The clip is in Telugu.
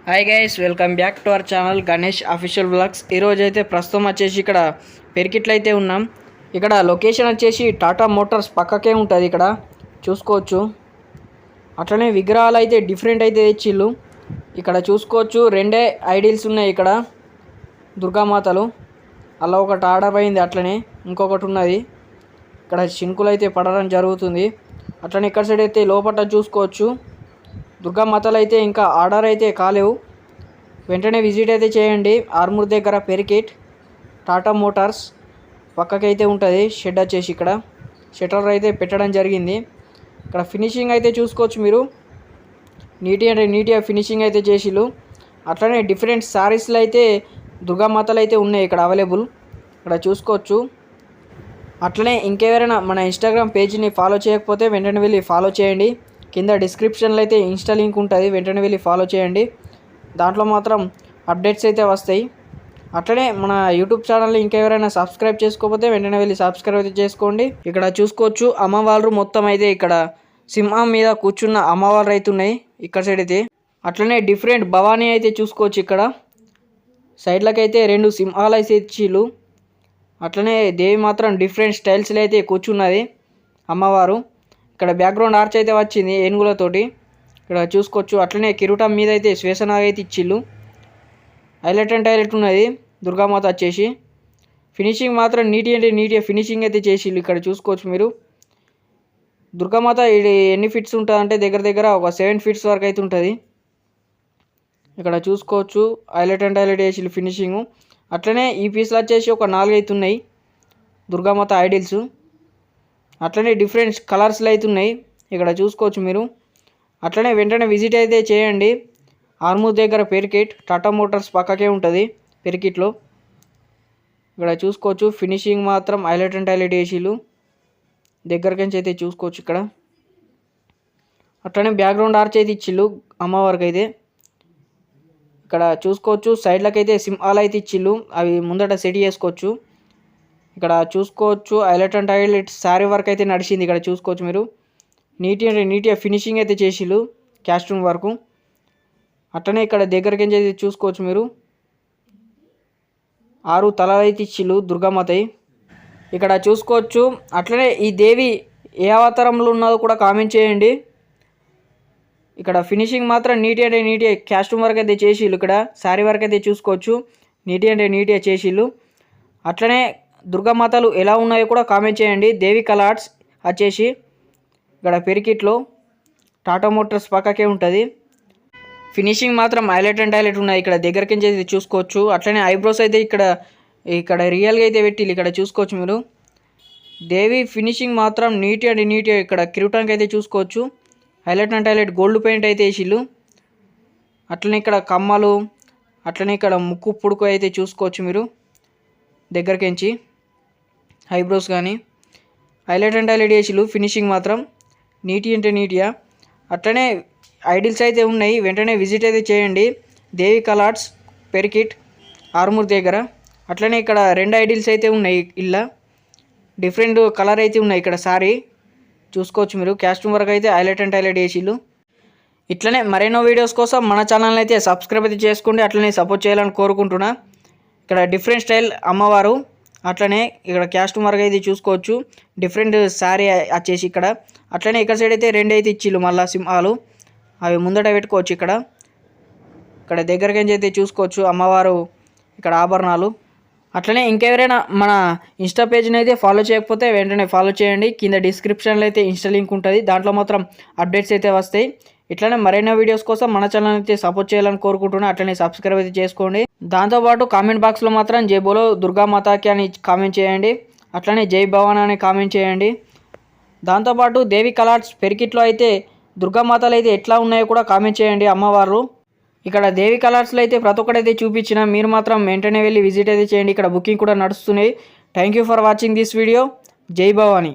Hi guys, welcome back to our channel Ganesh official blogs. ఈరోజు అయితే ప్రస్తుతం వచ్చేసి ఇక్కడ పెరికిట్లు అయితే ఉన్నాం. ఇక్కడ లొకేషన్ వచ్చేసి టాటా మోటార్స్ పక్కకే ఉంటుంది, ఇక్కడ చూసుకోవచ్చు. అట్లనే విగ్రహాలు అయితే డిఫరెంట్ అయితే తెచ్చిళ్ళు. ఇక్కడ చూసుకోవచ్చు, రెండే ఐడిల్స్ ఉన్నాయి ఇక్కడ దుర్గామాతలు. అలా ఒకటి ఆర్డర్ అయింది, అట్లనే ఇంకొకటి ఉన్నది. ఇక్కడ శింకులు అయితే పడడం జరుగుతుంది. అట్లనే ఇక్కడ సైడ్ అయితే లోపల చూసుకోవచ్చు, దుర్గామాతలు అయితే ఇంకా ఆర్డర్ అయితే కాలేవు. వెంటనే విజిట్ అయితే చేయండి. ఆర్మూర్ దగ్గర పెరికిట్ టాటా మోటార్స్ పక్కకైతే ఉంటుంది షెడ్ వచ్చేసి. ఇక్కడ షట్టర్ అయితే పెట్టడం జరిగింది. ఇక్కడ ఫినిషింగ్ అయితే చూసుకోవచ్చు మీరు, నీట్గా ఫినిషింగ్ అయితే చేసిళ్ళు. అట్లనే డిఫరెంట్ శారీస్లు అయితే దుర్గామాతలు అయితే ఉన్నాయి ఇక్కడ అవైలబుల్, ఇక్కడ చూసుకోవచ్చు. అట్లనే ఇంకెవరైనా మన ఇన్స్టాగ్రామ్ పేజ్ని ఫాలో చేయకపోతే వెంటనే వెళ్ళి ఫాలో చేయండి. కింద డిస్క్రిప్షన్లో అయితే ఇన్స్టా లింక్ ఉంటుంది, వెంటనే వెళ్ళి ఫాలో చేయండి. దాంట్లో మాత్రం అప్డేట్స్ అయితే వస్తాయి. అట్లనే మన యూట్యూబ్ ఛానల్ని ఇంకెవరైనా సబ్స్క్రైబ్ చేసుకోకపోతే వెంటనే వెళ్ళి సబ్స్క్రైబ్ అయితే చేసుకోండి. ఇక్కడ చూసుకోవచ్చు, అమ్మవారు మొత్తం అయితే ఇక్కడ సింహం మీద కూర్చున్న అమ్మవారు అయితే ఉన్నాయి ఇక్కడ సైడ్ అయితే. అట్లనే డిఫరెంట్ భవానీ అయితే చూసుకోవచ్చు. ఇక్కడ సైడ్లకి అయితే 2 సింహాలు అయితే ఇచ్చిళ్ళు. అట్లనే దేవి మాత్రం డిఫరెంట్ స్టైల్స్లో అయితే కూర్చున్నది అమ్మవారు. ఇక్కడ బ్యాక్గ్రౌండ్ ఆర్చ్ అయితే వచ్చింది ఏనుగులతోటి, ఇక్కడ చూసుకోవచ్చు. అట్లనే కిరీటం మీద అయితే శ్వేసనాగ్ అయితే ఇచ్చిళ్ళు. హైలైట్ అండ్ హైలైట్ ఉన్నది దుర్గామాత వచ్చేసి. ఫినిషింగ్ మాత్రం నీట్గా ఫినిషింగ్ అయితే చేసిళ్ళు. ఇక్కడ చూసుకోవచ్చు మీరు, దుర్గామాత ఎన్ని ఫీట్స్ ఉంటుంది అంటే దగ్గర ఒక 7 ఫీట్స్ వరకు అయితే ఉంటుంది. ఇక్కడ చూసుకోవచ్చు, హైలైట్ అండ్ హైలైట్ చేసిళ్ళు ఫినిషింగ్. అట్లనే ఈ పీస్లు వచ్చేసి ఒక 4 అయితే ఉన్నాయి దుర్గామాత ఐడిల్స్. అట్లనే డిఫరెంట్ కలర్స్లో అయితే ఉన్నాయి, ఇక్కడ చూసుకోవచ్చు మీరు. అట్లనే వెంటనే విజిట్ అయితే చేయండి. ఆర్మూర్ దగ్గర పెరికిట్ టాటా మోటార్స్ పక్కకే ఉంటుంది పెరికిట్లో. ఇక్కడ చూసుకోవచ్చు, ఫినిషింగ్ మాత్రం హైలైట్ అండ్ హైలైట్ చేసిళ్ళు. దగ్గరికి నుంచి అయితే చూసుకోవచ్చు ఇక్కడ. అట్లనే బ్యాక్గ్రౌండ్ ఆర్చ్ అయితే ఇచ్చిళ్ళు అమ్మవారికి అయితే. ఇక్కడ చూసుకోవచ్చు, సైడ్లకి అయితే సింహాలు అయితే ఇచ్చిళ్ళు, అవి ముందట సెట్ చేసుకోవచ్చు. ఇక్కడ చూసుకోవచ్చు, highlight and highlight sari work అయితే నడిచింది. ఇక్కడ చూసుకోవచ్చు మీరు, నీట్గా ఫినిషింగ్ అయితే చేసిళ్ళు క్యాస్ట్యూమ్ వరకు. అట్లనే ఇక్కడ దగ్గరికి అయితే చూసుకోవచ్చు మీరు, 6 తలలు అయితే ఇచ్చిళ్ళు దుర్గామాత. ఇక్కడ చూసుకోవచ్చు. అట్లనే ఈ దేవి ఏ అవతారంలో ఉన్నదో కూడా కామెంట్ చేయండి. ఇక్కడ ఫినిషింగ్ మాత్రం నీట్గా క్యాస్ట్యూమ్ వర్క్ అయితే చేసిళ్ళు. ఇక్కడ శారీ వర్క్ అయితే చూసుకోవచ్చు, నీట్గా చేసిళ్ళు. అట్లనే దుర్గామాతలు ఎలా ఉన్నాయో కూడా కామెంట్ చేయండి. దేవి కలర్స్ వచ్చేసి ఇక్కడ పెరికిట్లో టాటా మోటార్స్ పక్కకే ఉంటుంది. ఫినిషింగ్ మాత్రం హైలైట్ అండ్ హైలైట్ ఉన్నాయి, ఇక్కడ దగ్గరికి అయితే చూసుకోవచ్చు. అట్లనే ఐబ్రోస్ అయితే ఇక్కడ రియల్గా అయితే పెట్టిళ్ళు, ఇక్కడ చూసుకోవచ్చు మీరు. దేవి ఫినిషింగ్ మాత్రం నీట్గా ఇక్కడ కిరీటానికి అయితే చూసుకోవచ్చు, highlight and highlight gold paint అయితే వేసిళ్ళు. అట్లనే ఇక్కడ కమ్మలు, అట్లనే ఇక్కడ ముక్కు పుడుకు అయితే చూసుకోవచ్చు మీరు దగ్గరకించి. ఐబ్రోస్ కానీ హైలైట్ అండ్ హైలైట్ చేసిళ్ళు. ఫినిషింగ్ మాత్రం నీట్గా. అట్లనే ఐడిల్స్ అయితే ఉన్నాయి, వెంటనే విజిట్ అయితే చేయండి. దేవి కలర్స్ పెరికిట్ ఆర్మూర్ దగ్గర. అట్లనే ఇక్కడ 2 ఐడిల్స్ అయితే ఉన్నాయి, ఇలా డిఫరెంట్ కలర్ అయితే ఉన్నాయి. ఇక్కడ సారీ చూసుకోవచ్చు మీరు, క్యాస్ట్యూమ్ వరకు అయితే హైలైట్ అండ్ హైలైట్ చేసిళ్ళు. ఇట్లనే మరెన్నో వీడియోస్ కోసం మన ఛానల్ అయితే సబ్స్క్రైబ్ అయితే చేసుకోండి. అట్లనే సపోర్ట్ చేయాలని కోరుకుంటున్నా. ఇక్కడ డిఫరెంట్ స్టైల్ అమ్మవారు. అట్లనే ఇక్కడ క్యాస్ట్యూమ్ వరకు అయితే చూసుకోవచ్చు, డిఫరెంట్ శారీ వచ్చేసి ఇక్కడ. అట్లనే ఇక్కడ సైడ్ అయితే 2 అయితే ఇచ్చిళ్ళు మళ్ళీ సింహాలు, అవి ముందట పెట్టుకోవచ్చు. ఇక్కడ దగ్గరికి అయితే చూసుకోవచ్చు అమ్మవారు ఇక్కడ ఆభరణాలు. అట్లనే ఇంకెవరైనా మన ఇన్స్టా పేజ్ని అయితే ఫాలో చేయకపోతే వెంటనే ఫాలో చేయండి. కింద డిస్క్రిప్షన్లో అయితే ఇన్స్టా లింక్ ఉంటుంది, దాంట్లో మాత్రం అప్డేట్స్ అయితే వస్తాయి. ఇట్లనే మరెన్నో వీడియోస్ కోసం మన ఛానల్ అయితే సపోర్ట్ చేయాలని కోరుకుంటున్నా. అట్లనే సబ్స్క్రైబ్ అయితే చేసుకోండి. దాంతోపాటు కామెంట్ బాక్స్లో మాత్రం జై బోలో దుర్గామాతాకి అని కామెంట్ చేయండి. అట్లనే జై భవాన్ అని కామెంట్ చేయండి. దాంతోపాటు దేవి కలర్స్ పెరికిట్లో అయితే దుర్గామాతలు అయితే ఎట్లా ఉన్నాయో కూడా కామెంట్ చేయండి అమ్మవారు. ఇక్కడ దేవి కలర్స్లో అయితే ప్రతి ఒక్కటైతే చూపించిన, మీరు మాత్రం వెంటనే వెళ్ళి విజిట్ అయితే చేయండి. ఇక్కడ బుకింగ్ కూడా నడుస్తున్నాయి. Thank you for watching this video. జై భవానీ.